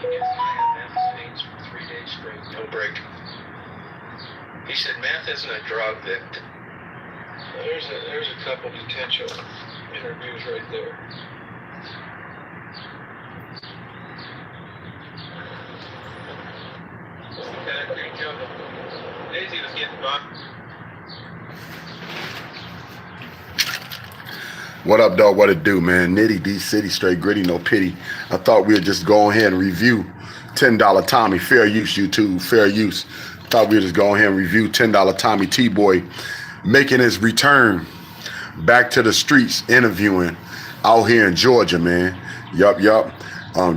He gets high on meth and for 3 days straight, no break. He said meth isn't a drug that... There's a couple potential interviews right there. Concrete jungle. Daisy was getting by. What up, dog? What it do, man? Nitty D City, straight gritty, no pity. I thought we'd just go ahead and review $10 Tommy, fair use, YouTube, fair use. Thought we'd just go ahead and review $10 Tommy T-Boy making his return back to the streets, interviewing out here in Georgia, man. Yup.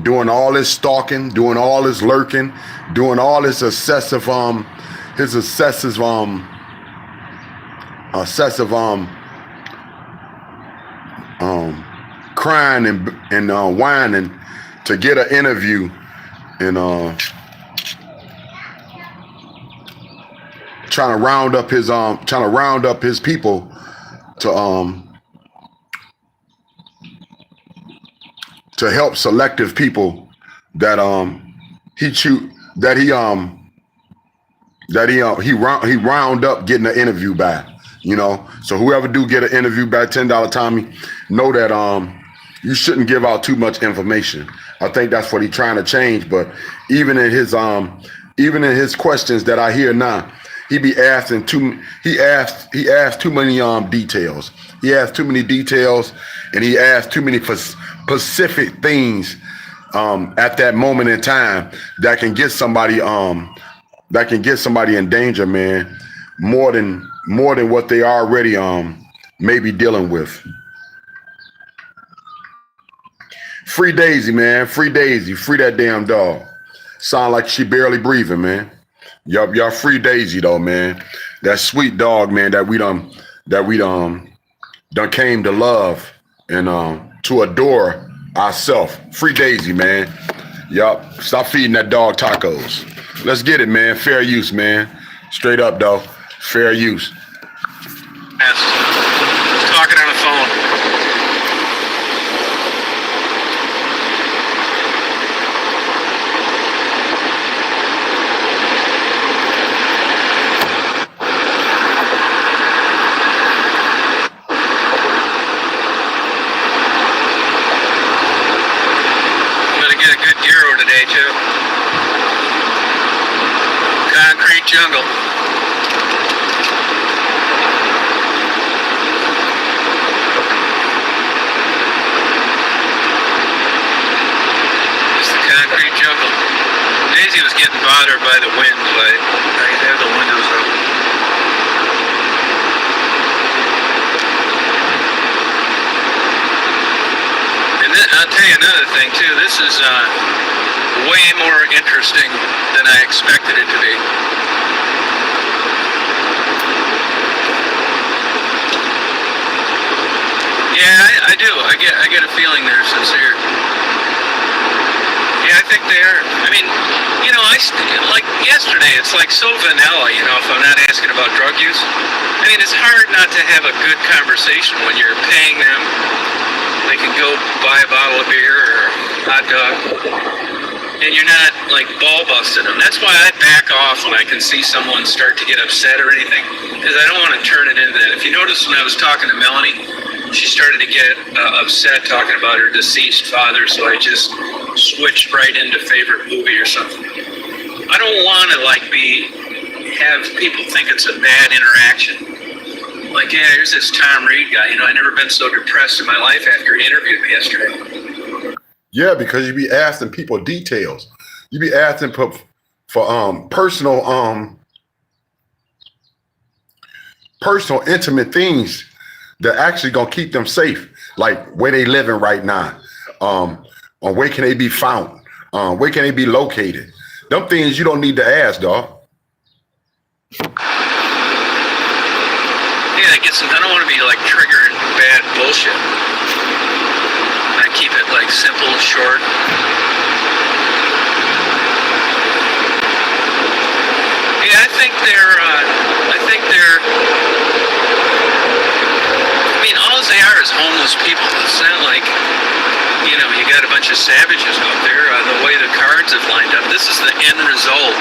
Doing all this stalking, doing all this lurking, doing all this excessive crying and whining to get an interview and trying to round up his people to help selective people that he round up getting an interview by, you know. So whoever do get an interview by $10 Tommy, know that you shouldn't give out too much information. I think that's what he's trying to change. But even in his questions that I hear now, he asks too many details. He asks too many details, and he asks too many specific things at that moment in time that can get somebody in danger, man, more than what they already may be dealing with. Free Daisy, man. Free Daisy. Free that damn dog. Sound like she barely breathing, man. Y'all free Daisy though, man. That sweet dog, man, that we done came to love and to adore ourselves. Free Daisy, man. Yup. Stop feeding that dog tacos. Let's get it, man. Fair use, man. Straight up, though. Fair use. Yes. Talking on the phone. Get a good gyro today too. Concrete jungle. It's the concrete jungle. Daisy was getting bothered by the wind, but I have the windows open. I'll tell you another thing too. This is way more interesting than I expected it to be. Yeah, I do. I get a feeling they're sincere. Yeah, I think they are. I mean, you know, like yesterday, it's like so vanilla, you know, if I'm not asking about drug use. I mean, it's hard not to have a good conversation when you're paying them. They can go buy a bottle of beer or a hot dog, and you're not like ball busting them. That's why I back off when I can see someone start to get upset or anything, because I don't want to turn it into that. If you notice when I was talking to Melanie, she started to get upset talking about her deceased father, so I just switched right into favorite movie or something. I don't want to have people think it's a bad interaction. Like, yeah, here's this Tom Reed guy. You know, I've never been so depressed in my life after he interviewed me yesterday. Yeah, because you be asking people details. You be asking for personal, intimate things that actually gonna keep them safe. Like where they living right now, or where can they be found, where can they be located. Them things you don't need to ask, dog. I don't want to be like triggering bad bullshit. I keep it like simple, short. Yeah, I think they're. I mean, all they are is homeless people. It's not like you know, you got a bunch of savages out there. The way the cards have lined up, this is the end result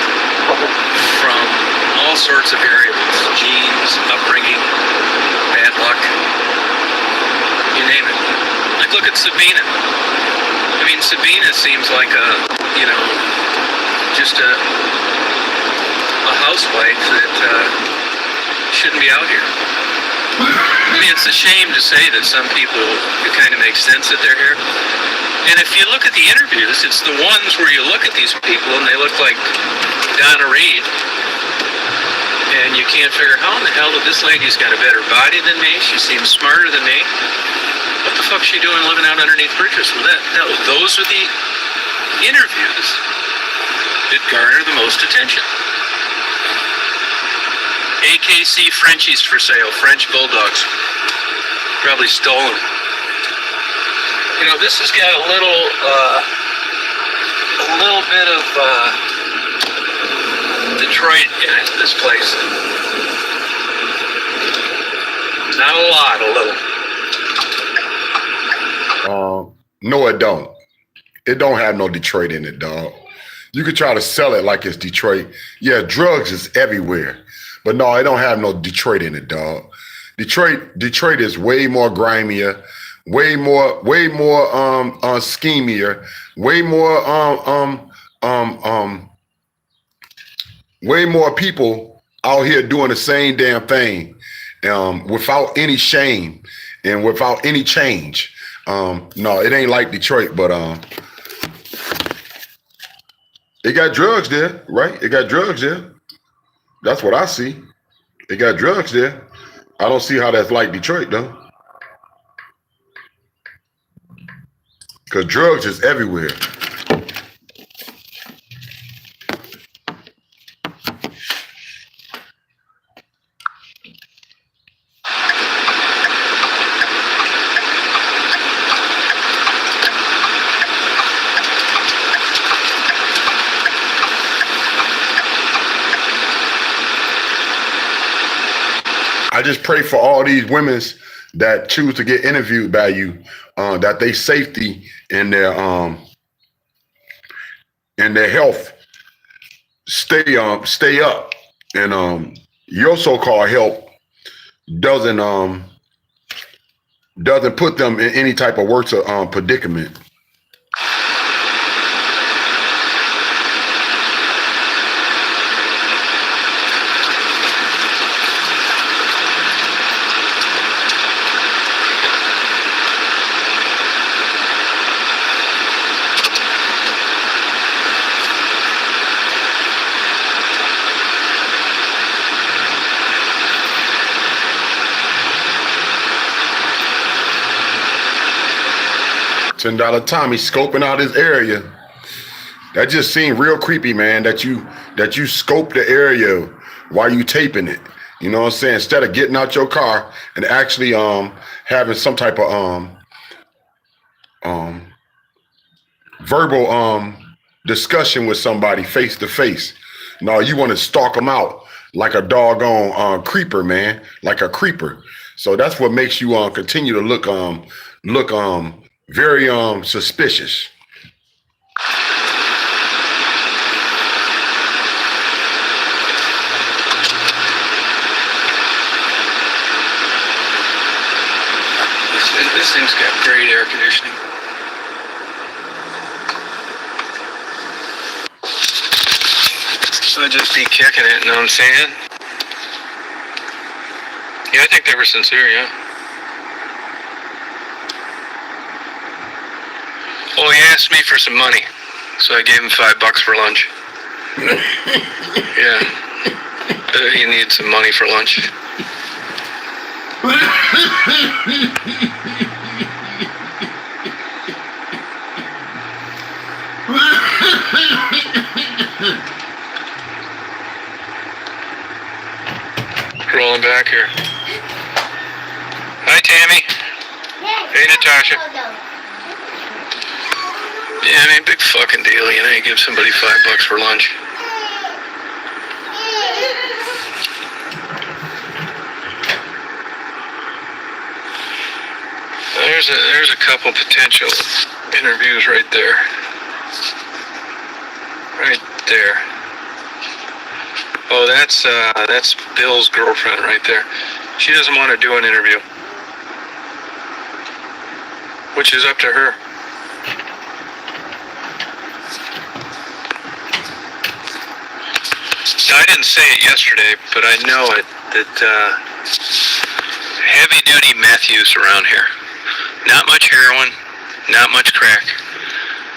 from all sorts of variables: genes, upbringing, bad luck, you name it. Like, look at Sabina. I mean, Sabina seems like just a housewife that shouldn't be out here. I mean, it's a shame to say that some people, it kind of makes sense that they're here. And if you look at the interviews, it's the ones where you look at these people and they look like Donna Reed, and you can't figure, how in the hell did this lady's got a better body than me? She seems smarter than me. What the fuck's she doing living out underneath bridges? Well, those are the interviews that garner the most attention. AKC Frenchies for sale, French Bulldogs. Probably stolen. You know, this has got a little bit of Detroit in it, this place. Not a lot, a little. No, it don't. It don't have no Detroit in it, dog. You could try to sell it like it's Detroit. Yeah, drugs is everywhere. But no, it don't have no Detroit in it, dog. Detroit is way more grimier, way more schemier, way more people out here doing the same damn thing, without any shame and without any change. No, it ain't like Detroit, but it got drugs there, right? It got drugs there. That's what I see. It got drugs there. I don't see how that's like Detroit, though. Because drugs is everywhere. I just pray for all these women that choose to get interviewed by you, that they safety and their health stay up, and your so-called help doesn't put them in any type of worse predicament. $10 Tommy scoping out his area. That just seemed real creepy, man. That you scope the area while you taping it. You know what I'm saying? Instead of getting out your car and actually having some type of verbal discussion with somebody face to face. No, you want to stalk them out like a doggone creeper, man, like a creeper. So that's what makes you continue to look very suspicious. This thing's got great air conditioning. So I'd just be kicking it, you know what I'm saying? Yeah, I think they were sincere, yeah. Well, he asked me for some money, so I gave him $5 for lunch. Yeah. He needs some money for lunch. Rolling back here. Hi, Tammy. Hey, Natasha. Yeah, I mean, big fucking deal, you know, you give somebody $5 for lunch. There's a couple potential Interviews right there. Right there. Oh, that's Bill's girlfriend right there. She doesn't want to do an interview, which is up to her. I didn't say it yesterday, but I know it, that heavy-duty meth use around here. Not much heroin, not much crack,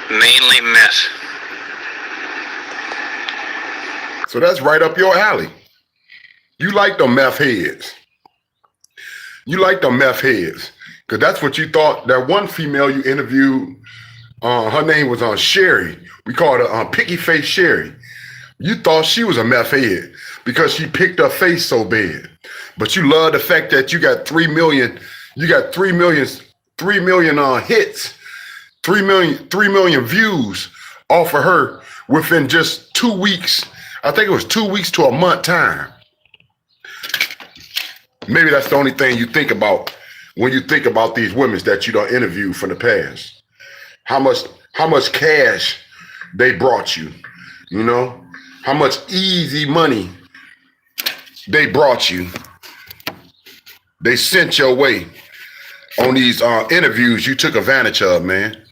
mainly meth. So that's right up your alley. You like them meth heads. You like them meth heads. Because that's what you thought. That one female you interviewed, her name was Sherry. We called her Picky Face Sherry. You thought she was a meth head because she picked her face so bad. But you love the fact that you got 3 million hits, 3 million views off of her within just 2 weeks. I think it was 2 weeks to a month time. Maybe that's the only thing you think about when you think about these women that you don't interview from the past. How much cash they brought you, you know? How much easy money they brought you. They sent your way on these interviews you took advantage of, man.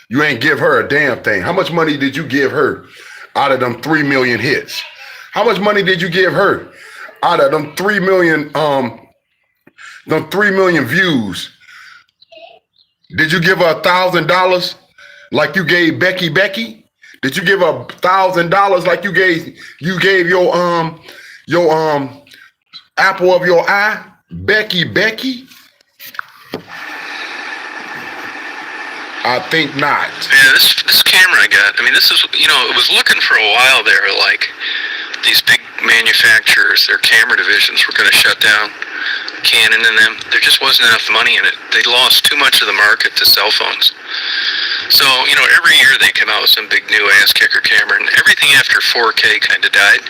You ain't give her a damn thing. How much money did you give her out of them 3 million hits? How much money did you give her out of them 3 million views? Did you give her $1,000 like you gave Becky? Did you give her $1,000 like you gave your apple of your eye, Becky? I think not. Yeah, this camera I got, I mean, this is, it was looking for a while there, like these big manufacturers, their camera divisions were going to shut down. Canon and them, there just wasn't enough money in it. They lost too much of the market to cell phones. So, every year they come out with some big new ass kicker camera, and everything after 4K kind of died.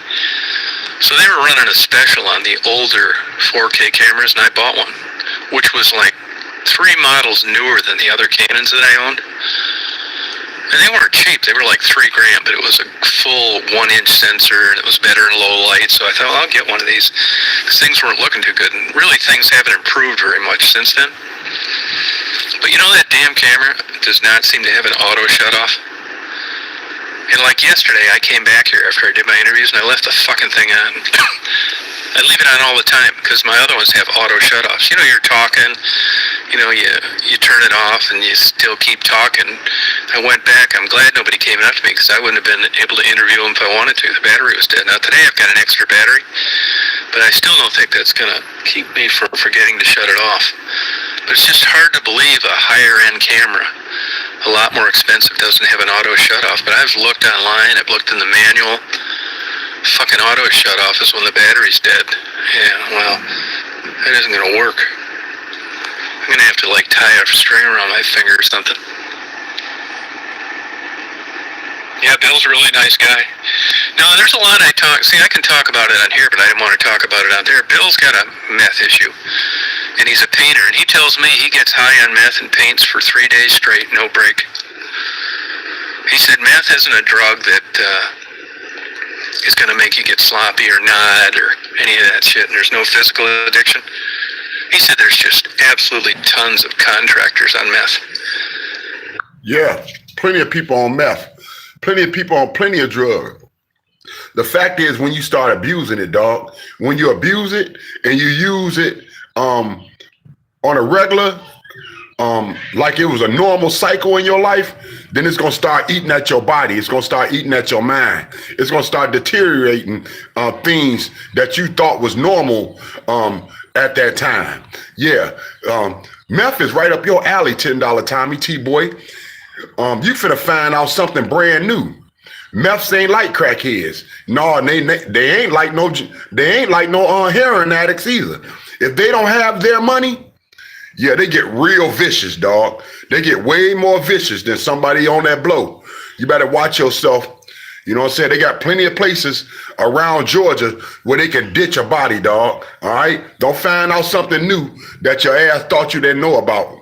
So they were running a special on the older 4K cameras, and I bought one, which was like 3 models newer than the other Canons that I owned. And they weren't cheap. They were like $3,000, but it was a full 1-inch sensor, and it was better in low light. So I thought, I'll get one of these, because things weren't looking too good. And really, things haven't improved very much since then. But that damn camera does not seem to have an auto shut-off. And like yesterday, I came back here after I did my interviews, and I left the fucking thing on. I leave it on all the time, because my other ones have auto shut-offs. You're talking, you turn it off, and you still keep talking. I went back. I'm glad nobody came up to me, because I wouldn't have been able to interview him if I wanted to. The battery was dead. Now, today I've got an extra battery, but I still don't think that's going to keep me from forgetting to shut it off. But it's just hard to believe a higher-end camera, a lot more expensive, doesn't have an auto shut-off. But I've looked online. I've looked in the manual. Fucking auto shut-off is when the battery's dead. Yeah, well, that isn't going to work. I'm going to have to, tie a string around my finger or something. Yeah, Bill's a really nice guy. No, there's a lot I can talk about it on here, but I didn't want to talk about it out there. Bill's got a meth issue, and he's a painter, and he tells me he gets high on meth and paints for 3 days straight, no break. He said meth isn't a drug that is going to make you get sloppy or not or any of that shit, and there's no physical addiction. He said there's just absolutely tons of contractors on meth. Yeah, plenty of people on meth. Plenty of people on plenty of drugs. The fact is, when you start abusing it, dog, when you abuse it and you use it on a regular, like it was a normal cycle in your life, then it's going to start eating at your body. It's going to start eating at your mind. It's going to start deteriorating things that you thought was normal at that time. Yeah, meth is right up your alley, $10 Tommy T-Boy. You finna find out something brand new. Meths ain't like crackheads. No, they ain't like no heroin addicts either. If they don't have their money, yeah, they get real vicious, dog. They get way more vicious than somebody on that blow. You better watch yourself. You know what I'm saying? They got plenty of places around Georgia where they can ditch a body, dog. All right? Don't find out something new that your ass thought you didn't know about.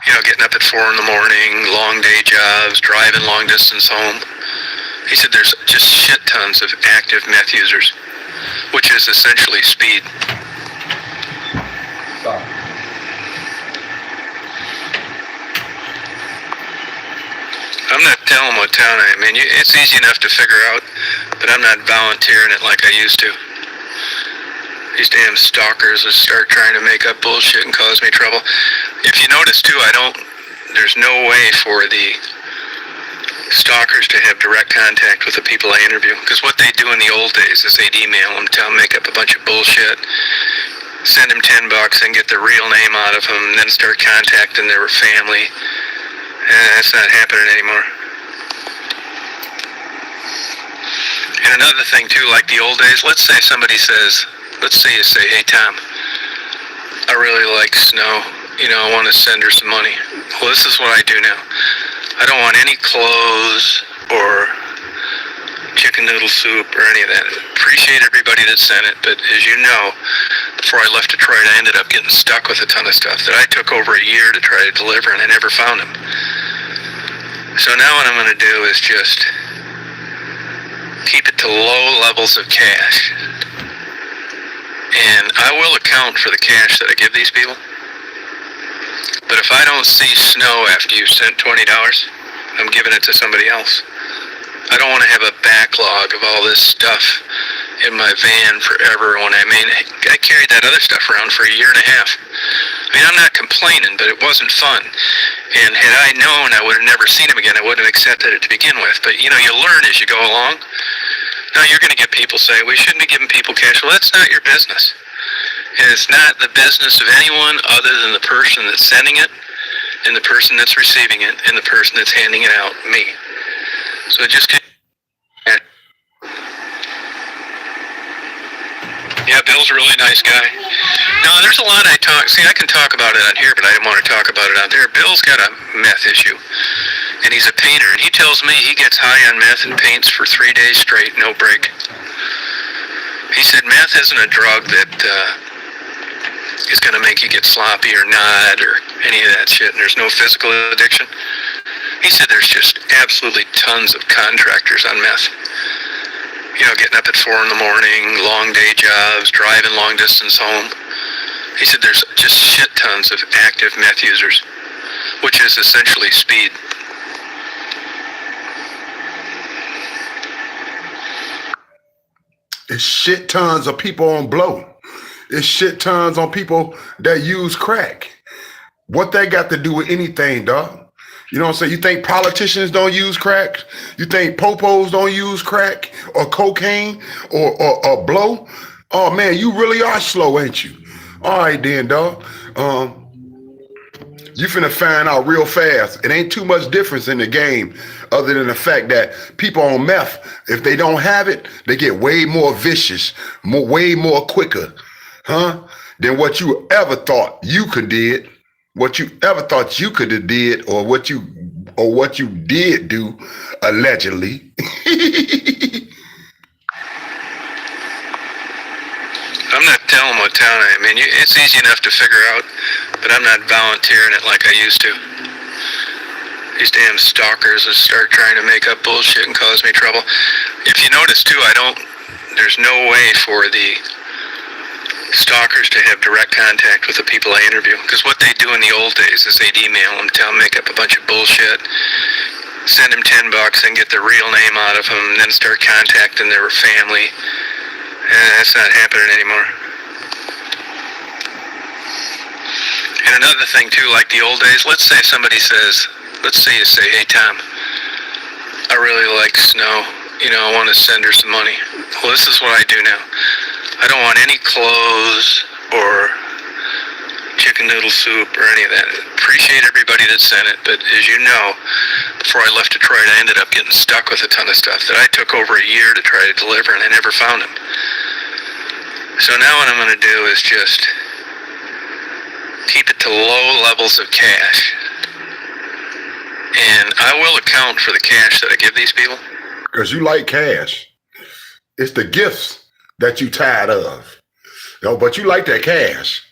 Getting up at 4 in the morning, long day jobs, driving long distance home. He said there's just shit tons of active meth users, which is essentially speed. Stop. I'm not telling what town I'm in. It's easy enough to figure out, but I'm not volunteering it like I used to. These damn stalkers will start trying to make up bullshit and cause me trouble. If you notice too, there's no way for the stalkers to have direct contact with the people I interview. Because what they do in the old days is they'd email them, tell them, make up a bunch of bullshit, send them $10 and get the real name out of them, and then start contacting their family. That's not happening anymore. And another thing too, like the old days, let's say you say, hey Tom, I really like Snow. I want to send her some money. Well, this is what I do now. I don't want any clothes or chicken noodle soup or any of that. Appreciate everybody that sent it, but as you know, before I left Detroit, I ended up getting stuck with a ton of stuff that I took over a year to try to deliver, and I never found them. So now what I'm going to do is just keep it to low levels of cash. And I will account for the cash that I give these people. But if I don't see Snow after you've sent $20, I'm giving it to somebody else. I don't want to have a backlog of all this stuff in my van forever when I carried that other stuff around for a year and a half. I'm not complaining, but it wasn't fun. And had I known I would have never seen him again, I wouldn't have accepted it to begin with. But you learn as you go along. Now you're going to get people say, we shouldn't be giving people cash. Well, that's not your business. And it's not the business of anyone other than the person that's sending it, and the person that's receiving it, and the person that's handing it out, me. So just yeah, Bill's a really nice guy. No, there's a lot I can talk about it on here, but I didn't want to talk about it out there. Bill's got a meth issue, and he's a painter, and he tells me he gets high on meth and paints for 3 days straight, no break. He said meth isn't a drug that is going to make you get sloppy or not or any of that shit, and there's no physical addiction. He said there's just absolutely tons of contractors on meth. Getting up at 4 in the morning, long day jobs, driving long distance home. He said there's just shit tons of active meth users, which is essentially speed. It's shit tons of people on blow. It's shit tons on people that use crack. What that got to do with anything, dog? You know what I'm saying? You think politicians don't use crack? You think popos don't use crack or cocaine or blow? Oh man, you really are slow, ain't you? All right then, dog. You finna find out real fast. It ain't too much difference in the game other than the fact that people on meth, if they don't have it, they get way more vicious, way more quicker, than what you ever thought you could did. What you ever thought you could have did, or what you did do, allegedly. I'm not telling what town I'm in. It's easy enough to figure out, but I'm not volunteering it like I used to. These damn stalkers will start trying to make up bullshit and cause me trouble. If you notice too, there's no way for the stalkers to have direct contact with the people I interview. Because what they do in the old days is they'd email them, tell them, make up a bunch of bullshit, send them $10 and get the real name out of them, and then start contacting their family. That's not happening anymore. And another thing too, like the old days, let's say you say, hey Tom, I really like Snow. I want to send her some money. Well, this is what I do now. I don't want any clothes or chicken noodle soup or any of that. Appreciate everybody that sent it, but as you know, before I left Detroit, I ended up getting stuck with a ton of stuff that I took over a year to try to deliver, and I never found them. So now what I'm going to do is just keep it to low levels of cash. And I will account for the cash that I give these people. Because you like cash. It's the gifts that you tired of. But you like that cash.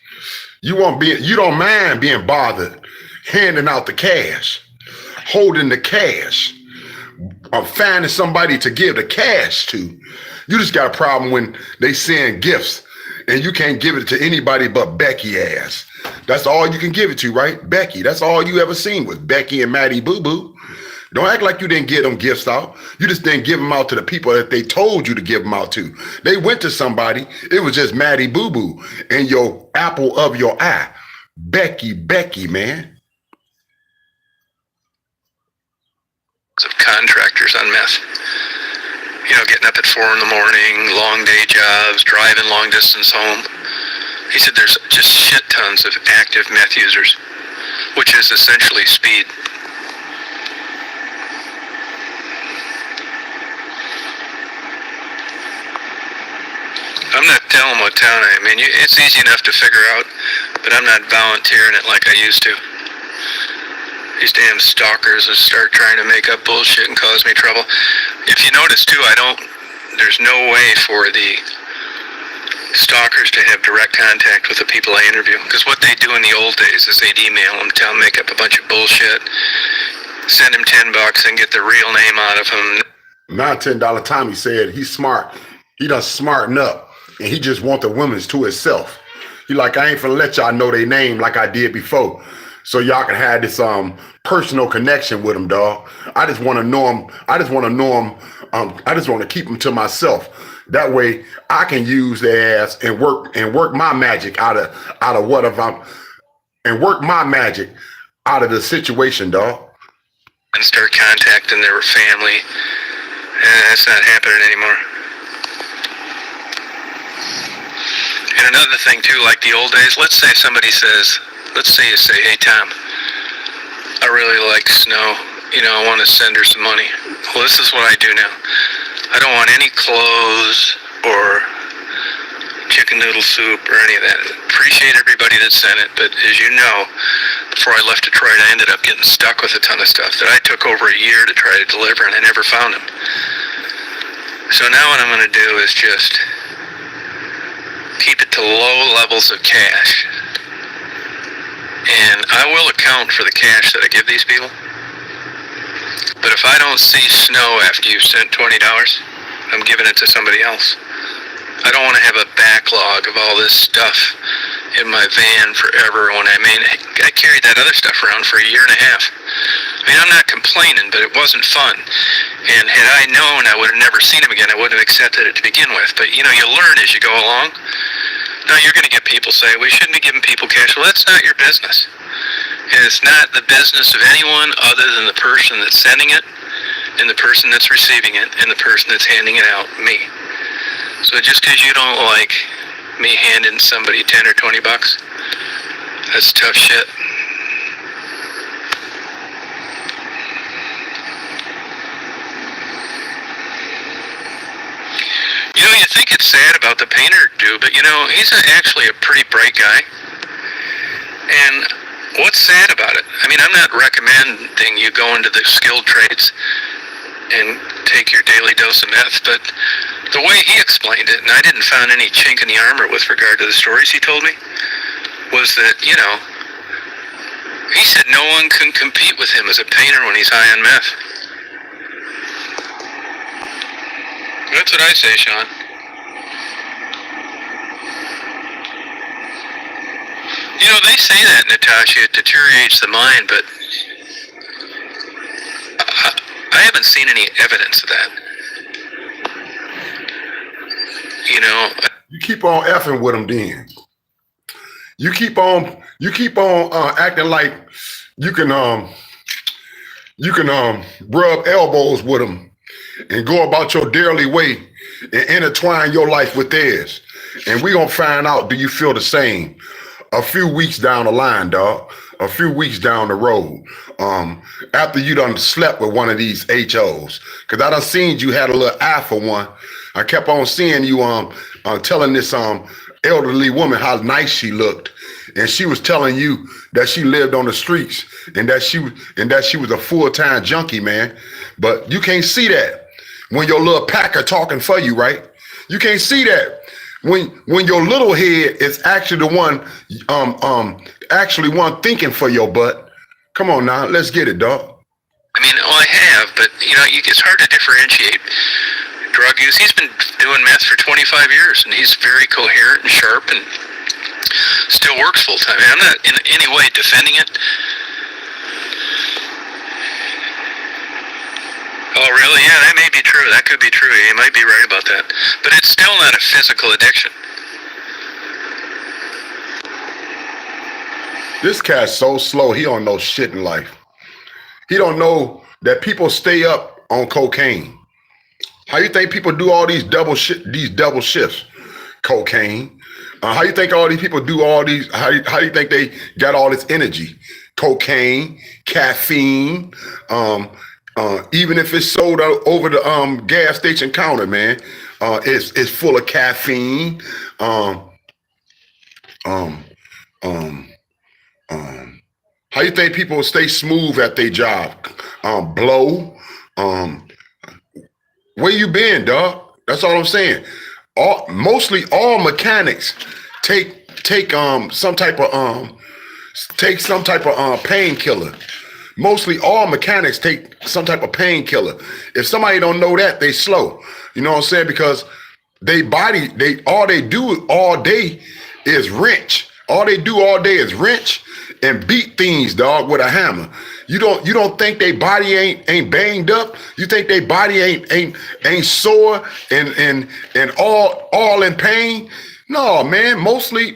You don't mind being bothered handing out the cash, holding the cash, or finding somebody to give the cash to. You just got a problem when they send gifts and you can't give it to anybody but Becky ass. That's all you can give it to, right? Becky. That's all you ever seen was Becky and Maddie Boo Boo. Don't act like you didn't give them gifts out. You just didn't give them out to the people that they told you to give them out to. They went to somebody. It was just Maddie Boo Boo and your apple of your eye. Becky, man. Of contractors on meth. You know, getting up at 4 a.m, long day jobs, driving long distance home. He said there's just shit tons of active meth users, which is essentially speed. I'm not telling what town I'm in. It's easy enough to figure out, but I'm not volunteering it like I used to. These damn stalkers will start trying to make up bullshit and cause me trouble. If you notice too, there's no way for the stalkers to have direct contact with the people I interview. Because what they do in the old days is they'd email them, tell them, make up a bunch of bullshit, send them $10 and get the real name out of them. Now $10 Tommy said he's smart. He done smarten up and he just want the women's to himself. He like, I ain't finna let y'all know their name like I did before. So y'all can have this personal connection with them, dog. I just want to know them. I just want to keep them to myself. That way I can use their ass and work my magic out of what if I'm and work my magic out of the situation, dog. And start contacting their family. And that's not happening anymore. And another thing too, like the old days, let's say you say, hey Tom, I really like Snow. You know, I want to send her some money. Well, this is what I do now. I don't want any clothes or chicken noodle soup or any of that. Appreciate everybody that sent it, but as you know, before I left Detroit, I ended up getting stuck with a ton of stuff that I took over a year to try to deliver, and I never found them. So now what I'm going to do is just keep it to low levels of cash. And I will account for the cash that I give these people. But if I don't see Snow after you've sent $20, I'm giving it to somebody else. I don't want to have a backlog of all this stuff in my van forever when I carried that other stuff around for a year and a half. I mean, I'm not complaining, but it wasn't fun. And had I known I would have never seen him again, I wouldn't have accepted it to begin with. But, you know, you learn as you go along. Now you're going to get people say, we shouldn't be giving people cash. Well, that's not your business. And it's not the business of anyone other than the person that's sending it and the person that's receiving it and the person that's handing it out, me. So just because you don't like me handing somebody 10 or 20 bucks, that's tough shit. You know, you think it's sad about the painter dude, but you know, he's actually a pretty bright guy. And what's sad about it? I mean, I'm not recommending you go into the skilled trades and take your daily dose of meth, but the way he explained it, and I didn't find any chink in the armor with regard to the stories he told me, was that, you know, he said no one can compete with him as a painter when he's high on meth. That's what I say, Sean. You know, they say that, Natasha, it deteriorates the mind, but I haven't seen any evidence of that. You know, you keep on effing with them, then. You keep on acting like you can rub elbows with them and go about your daily way and intertwine your life with theirs. And we're going to find out, do you feel the same a few weeks down the line, dog? A few weeks down the road, after you done slept with one of these HOs. Because I done seen you had a little eye for one. I kept on seeing you telling this elderly woman how nice she looked. And she was telling you that she lived on the streets and that she was a full-time junkie, man. But you can't see that when your little packer talking for you, right? You can't see that when your little head is actually the one one thinking for your butt. Come on now, let's get it, dog. I mean, well, I have, but it's hard to differentiate drug use. He's been doing meth for 25 years, and he's very coherent and sharp, and still works full time. I'm not in any way defending it. Oh, really? Yeah, that may be true. That could be true. You might be right about that. But it's still not a physical addiction. This cat's so slow, he don't know shit in life. He don't know that people stay up on cocaine. How you think people do all these double shifts? Cocaine. How you think all these people do all these? How you think they got all this energy? Cocaine, caffeine. Even if it's sold out over the gas station counter, man, it's full of caffeine. How you think people stay smooth at their job? Blow. Where you been, dog? That's all I'm saying. Mostly all mechanics take some type of painkiller. Mostly all mechanics take some type of painkiller. If somebody don't know that, they slow. You know what I'm saying? Because all they do all day is wrench. All they do all day is wrench and beat things, dog, with a hammer. You don't think they body ain't banged up? You think they body ain't sore and all in pain? No, man. Mostly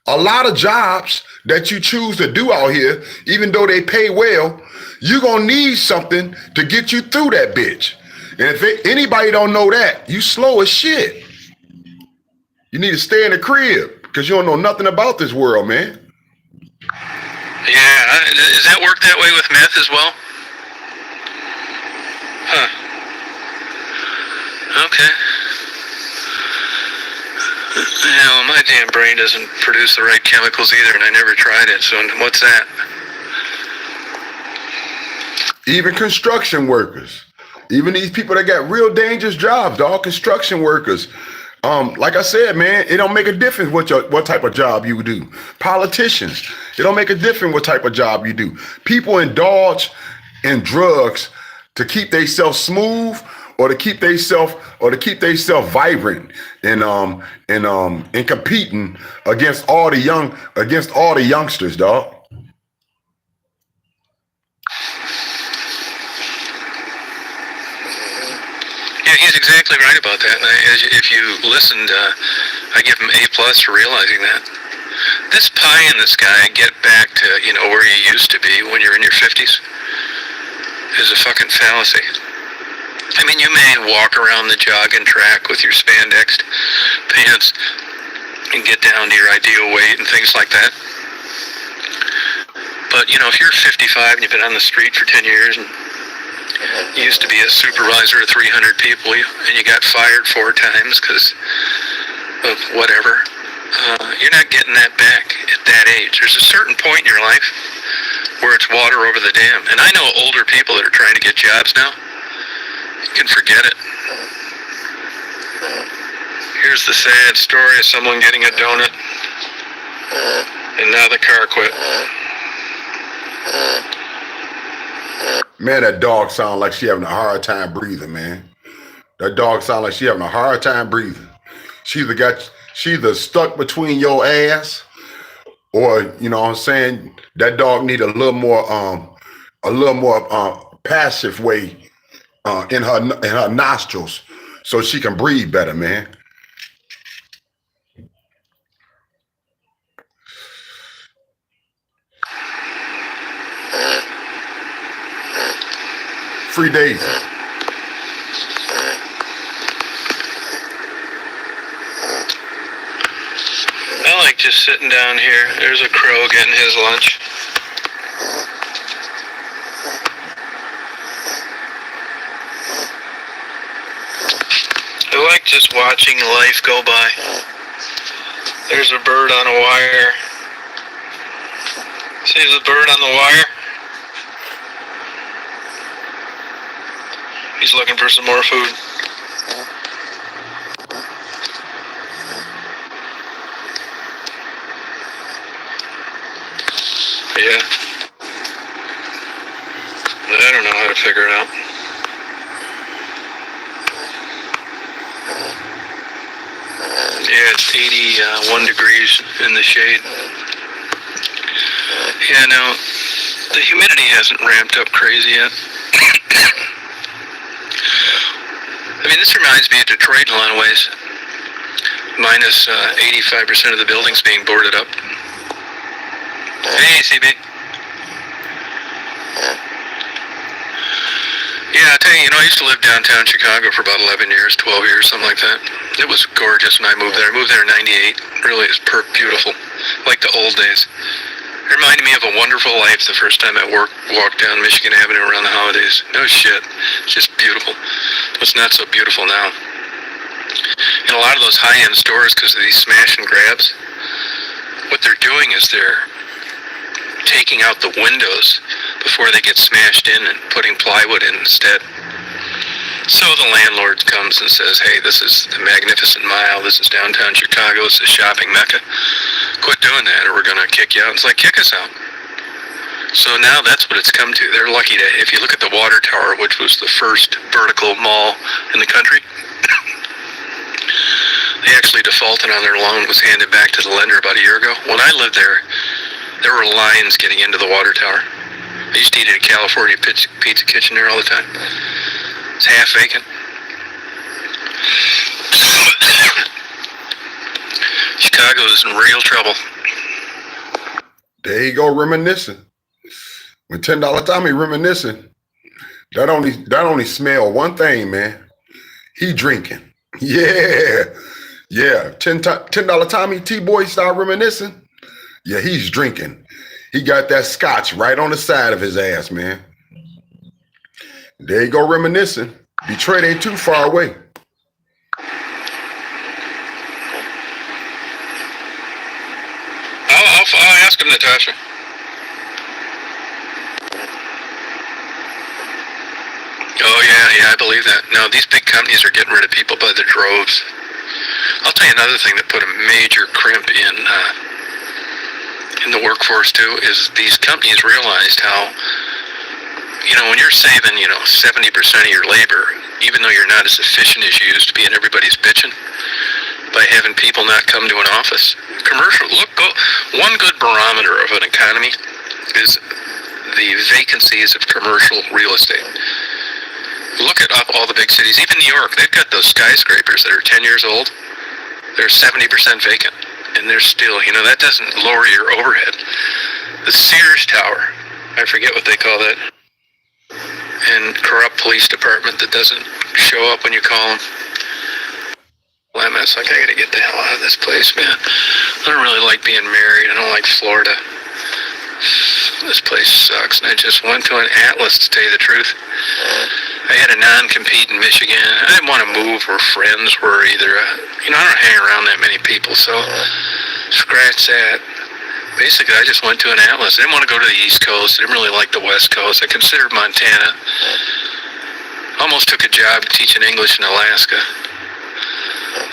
a lot of jobs that you choose to do out here, even though they pay well, you're gonna need something to get you through that bitch. And if anybody don't know that, you slow as shit. You need to stay in the crib because you don't know nothing about this world, man. Yeah, does that work that way with meth as well? Huh. Okay. My damn brain doesn't produce the right chemicals either, and I never tried it, so what's that? Even construction workers, even these people that got real dangerous jobs, dog, construction workers. Like I said, man, it don't make a difference what type of job you do. Politicians, it don't make a difference what type of job you do. People indulge in drugs to keep themselves smooth or to keep themselves vibrant and competing against all the youngsters, dog. Yeah, he's exactly right about that. And if you listened, I give him A+ for realizing that. This pie in the sky, get back to where you used to be when you're in your 50s, is a fucking fallacy. I mean, you may walk around the jogging track with your spandex pants and get down to your ideal weight and things like that. But if you're 55 and you've been on the street for 10 years and you used to be a supervisor of 300 people, and you got fired 4 times because of whatever. You're not getting that back at that age. There's a certain point in your life where it's water over the dam. And I know older people that are trying to get jobs now. You can forget it. Here's the sad story of someone getting a donut, and now the car quit. Man, that dog sound like she having a hard time breathing, man. That dog sound like she having a hard time breathing. She's either stuck between your ass, or you know what I'm saying, that dog need a little more passive way in her nostrils so she can breathe better, man. Free Daisy. I like just sitting down here. There's a crow getting his lunch. I like just watching life go by. There's a bird on a wire. See the bird on the wire? He's looking for some more food. Yeah. to figure it out. Yeah, it's 81 degrees in the shade. Yeah, now, the humidity hasn't ramped up crazy yet. I mean, this reminds me of Detroit in a lot of ways. Minus 85% of the buildings being boarded up. Hey, CB. Yeah, I tell you, I used to live downtown Chicago for about 11 years, 12 years, something like that. It was gorgeous when I moved there. I moved there in 98. Really, it was beautiful. Like the old days. It reminded me of a wonderful life the first time I walked down Michigan Avenue around the holidays. No shit. It's just beautiful. It's not so beautiful now. And a lot of those high-end stores, because of these smash and grabs, what they're doing is they're taking out the windows before they get smashed in and putting plywood in instead. So the landlord comes and says, hey, this is the Magnificent Mile, this is downtown Chicago, it's a shopping mecca. Quit doing that or we're going to kick you out. It's like, kick us out. So now that's what it's come to. They're lucky to, if you look at the Water Tower, which was the first vertical mall in the country, they actually defaulted on their loan, was handed back to the lender about a year ago. When I lived there, there were lines getting into the Water Tower. I used to eat at a California pizza kitchen there all the time. It's half vacant. Chicago's in real trouble. There you go, reminiscing. When $10 Tommy reminiscing, that only smell one thing, man. He drinking. Yeah. $10 Tommy T-Boy start reminiscing. Yeah, he's drinking. He got that scotch right on the side of his ass, man. There you go, reminiscing. Detroit ain't too far away. I'll ask him, Natasha. Oh, yeah, I believe that. No, these big companies are getting rid of people by the droves. I'll tell you another thing that put a major crimp in the workforce, too, is these companies realized how, when you're saving, 70% of your labor, even though you're not as efficient as you used to be and everybody's bitching, by having people not come to an office. One good barometer of an economy is the vacancies of commercial real estate. Look at all the big cities, even New York, they've got those skyscrapers that are 10 years old. They're 70% vacant. And they're still, that doesn't lower your overhead. The Sears Tower, I forget what they call that, and corrupt police department that doesn't show up when you call them. It's like, I gotta get the hell out of this place, man. I don't really like being married. I don't like Florida. This place sucks. And I just went to an Atlas, to tell you the truth. I had a non-compete in Michigan. I didn't want to move where friends were either. I don't hang around that many people, so scratch that. Basically, I just went to an Atlas. I didn't want to go to the East Coast. I didn't really like the West Coast. I considered Montana. Almost took a job teaching English in Alaska.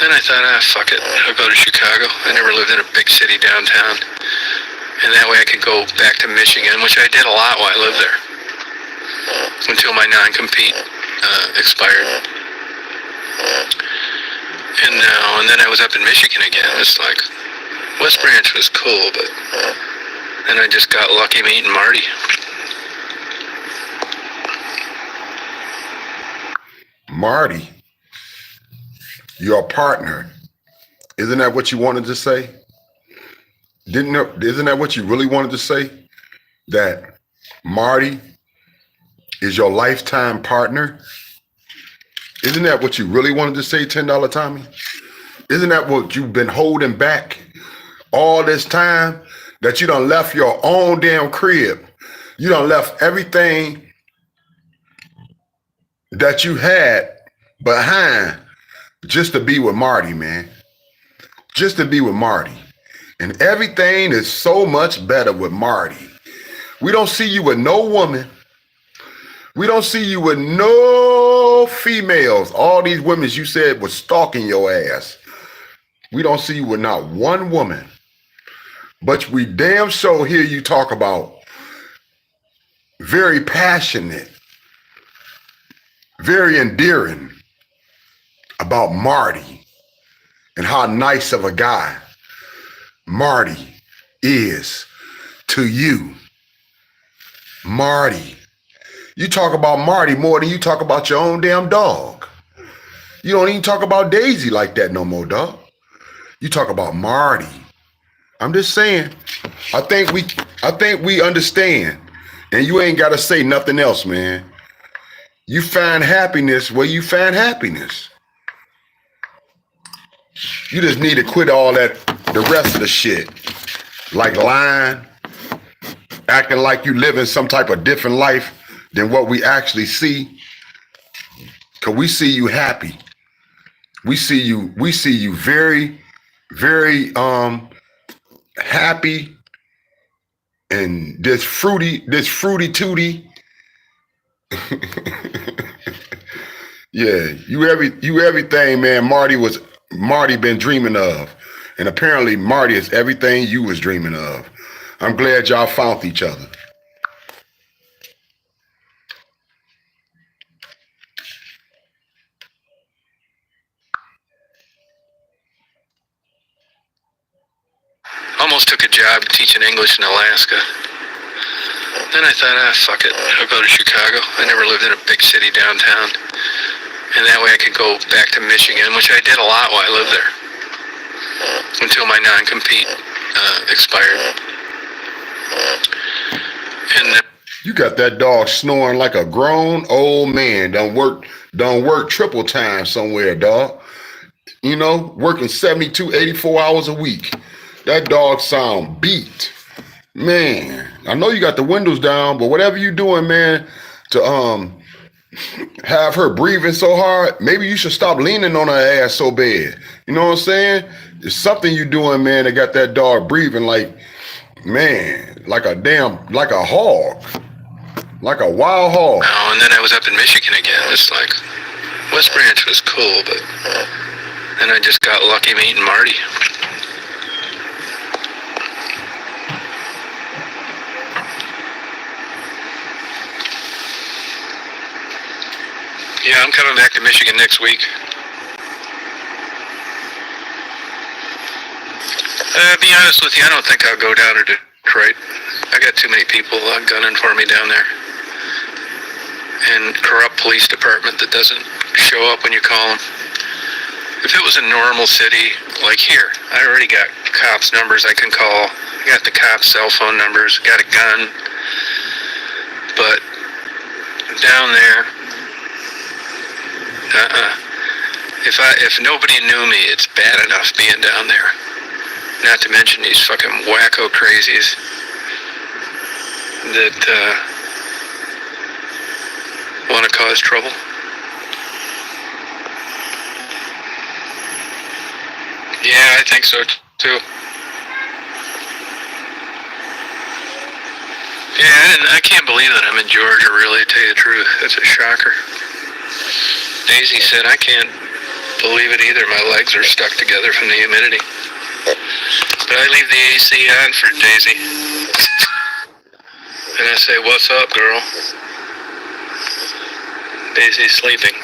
Then I thought, fuck it. I'll go to Chicago. I never lived in a big city downtown. And that way I could go back to Michigan, which I did a lot while I lived there. Until my non-compete expired. And then I was up in Michigan again. It's like, West Branch was cool, but then I just got lucky meeting Marty. Marty, your partner. Isn't that what you wanted to say? Isn't that what you really wanted to say? That Marty is your lifetime partner? Isn't that what you really wanted to say, $10 Tommy? Isn't that what you've been holding back all this time? That you done left your own damn crib. You done left everything that you had behind just to be with Marty, man. Just to be with Marty. And everything is so much better with Marty. We don't see you with no woman. We don't see you with no females. All these women you said was stalking your ass. We don't see you with not one woman. But we damn sure hear you talk about very passionate very endearing about Marty and how nice of a guy Marty is to you. Marty. You talk about Marty more than you talk about your own damn dog. You don't even talk about Daisy like that no more, dog. You talk about Marty. I'm just saying, I think we understand. And you ain't gotta say nothing else, man. You find happiness where you find happiness. You just need to quit all that, the rest of the shit. Like lying, acting like you live in some type of different life than what we actually see. Cause we see you happy. We see you very, very happy and this fruity tooty. Yeah, you everything, man. Marty been dreaming of. And apparently Marty is everything you was dreaming of. I'm glad y'all found each other. Almost took a job teaching English in Alaska. Then I thought, fuck it, I'll go to Chicago. I never lived in a big city downtown. And that way I could go back to Michigan, which I did a lot while I lived there. Until my non-compete expired. And then you got that dog snoring like a grown old man. Don't work triple time somewhere, dog. You know, working 72, 84 hours a week. That dog sound beat. Man, I know you got the windows down, but whatever you doing, man, to have her breathing so hard, maybe you should stop leaning on her ass so bad. You know what I'm saying? There's something you doing, man, that got that dog breathing like, man, like a hog. Like a wild hog. Oh, and then I was up in Michigan again. It's like, West Branch was cool, but then I just got lucky meeting Marty. Yeah, I'm coming back to Michigan next week. Be honest with you, I don't think I'll go down to Detroit. I got too many people gunning for me down there. And corrupt police department that doesn't show up when you call them. If it was a normal city, like here, I already got cops' numbers I can call. I got the cops' cell phone numbers, got a gun. But down there, If nobody knew me, it's bad enough being down there. Not to mention these fucking wacko crazies that want to cause trouble. Yeah, I think so too. Yeah, and I can't believe that I'm in Georgia, really, to tell you the truth. That's a shocker. Daisy said, I can't believe it either. My legs are stuck together from the humidity. But I leave the AC on for Daisy. And I say, what's up, girl? Daisy's sleeping.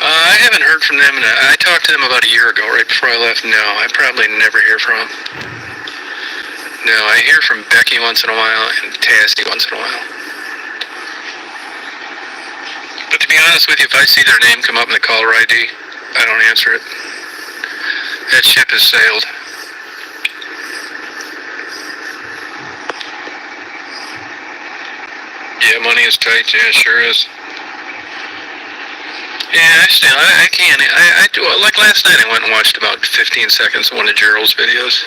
I haven't heard from them. I talked to them about a year ago, right before I left. No, I probably never hear from them. No, I hear from Becky once in a while and Tasty once in a while. But to be honest with you, if I see their name come up in the caller ID, I don't answer it. That ship has sailed. Yeah, money is tight. Yeah, it sure is. Yeah, I can't. I do. Like last night, I went and watched about 15 seconds of one of Gerald's videos.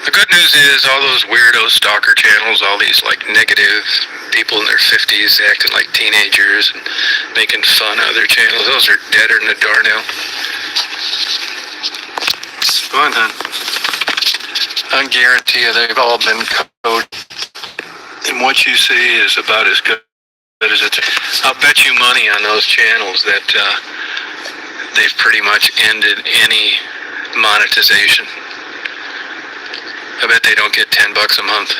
The good news is all those weirdo stalker channels, all these like negative people in their 50s acting like teenagers and making fun of other channels, those are deader than a doornail. Go on, hon. I guarantee you they've all been coded. And what you see is about as good as it's. I'll bet you money on those channels that they've pretty much ended any monetization. I bet they don't get $10 a month,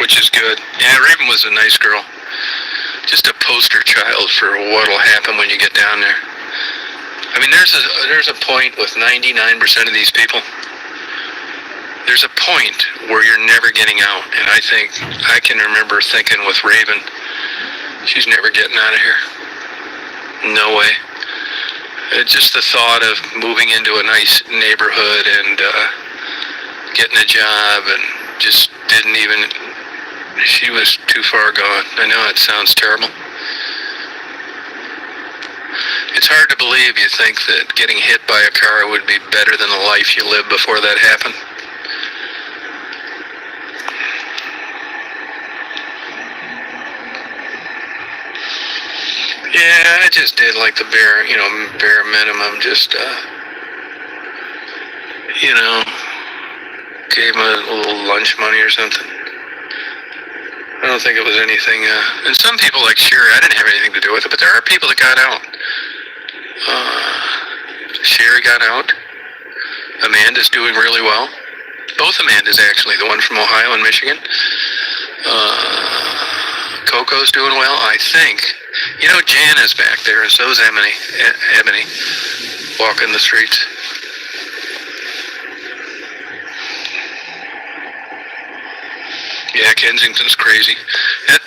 which is good. Yeah, Raven was a nice girl. Just a poster child for what'll happen when you get down there. I mean, there's a point with 99% of these people. There's a point where you're never getting out, and I think I can remember thinking with Raven, she's never getting out of here. No way. Just the thought of moving into a nice neighborhood and getting a job, and just didn't even. She was too far gone. I know it sounds terrible. It's hard to believe you think that getting hit by a car would be better than the life you lived before that happened. Yeah, I just did like the bare minimum. Just, gave him a little lunch money or something. I don't think it was anything, and some people like, sure, I didn't have anything to do with it, but there are people that got out. Sherry got out. Amanda's doing really well. Both Amandas, actually, the one from Ohio and Michigan. Coco's doing well, I think. Jan is back there, and so is Ebony, walking the streets. Yeah, Kensington's crazy.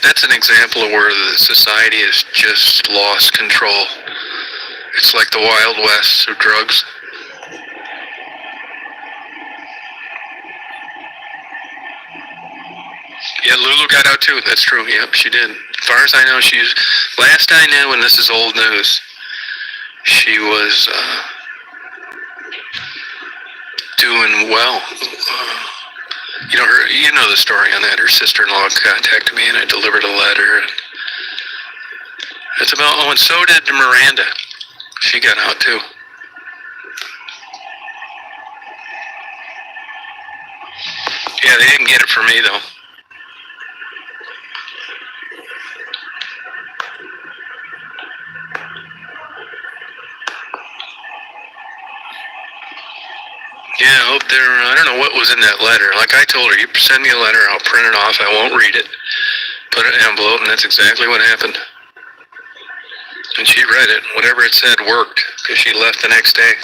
That's an example of where the society has just lost control. It's like the Wild West of drugs. Yeah, Lulu got out too. That's true. Yep, she did. As far as I know, last I knew, and this is old news, she was doing well. You know the story on that. Her sister-in-law contacted me, and I delivered a letter. And it's about. Oh, and so did Miranda. She got out too. Yeah, they didn't get it from me though. Yeah, I hope I don't know what was in that letter. Like I told her, you send me a letter, I'll print it off, I won't read it. Put it in an envelope, and that's exactly what happened. And she read it. Whatever it said worked, because she left the next day.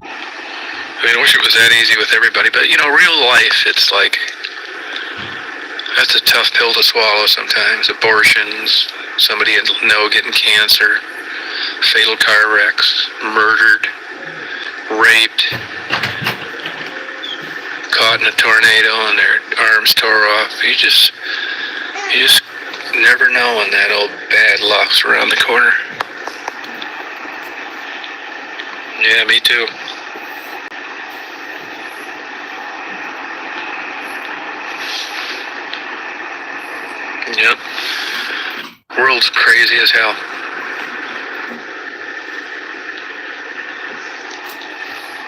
I mean, I wish it was that easy with everybody, but real life, it's like, that's a tough pill to swallow sometimes. Abortions, somebody you know getting cancer, fatal car wrecks, murdered, raped, caught in a tornado and their arms tore off. You just never know when that old bad luck's around the corner. Yeah, me too. Yep. World's crazy as hell.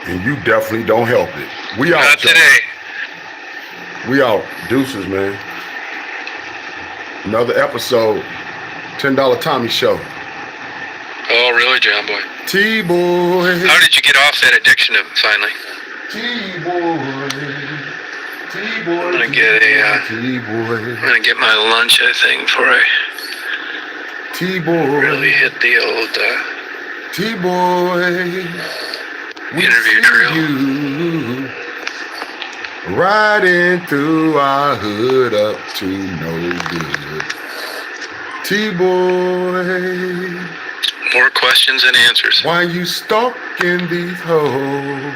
And you definitely don't help it. We out. Not today. We out. Deuces, man. Another episode. $10 Tommy Show. Oh, really, John Boy? T-Boy. How did you get off that addiction finally? T-Boy. T-Boy. I'm gonna get T-Boy. I'm gonna get my lunch, I think, before I T-Boy. really hit the old T-Boy. interview trail. You riding through our hood up to no good. T-Boy. More questions and answers. Why you stalking these hoes?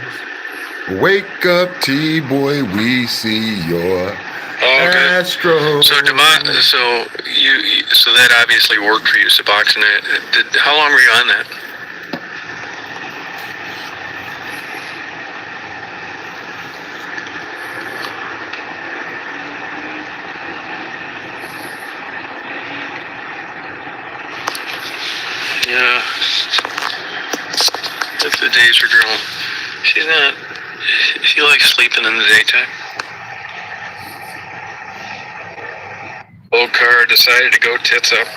Wake up, T-Boy, we see your Astro. So that obviously worked for you, Suboxone. How long were you on that? Yeah. If the days are growing. She likes sleeping in the daytime. Old car decided to go tits up.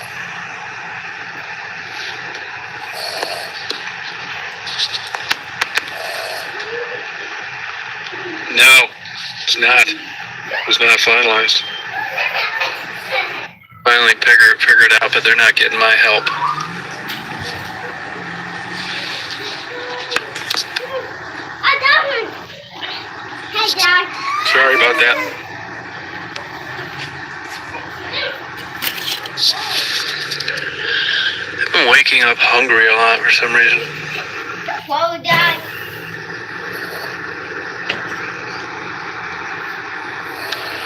It was not finalized. Finally figured out, but they're not getting my help. Hey, Dad. Sorry about that. I've been waking up hungry a lot for some reason. Whoa,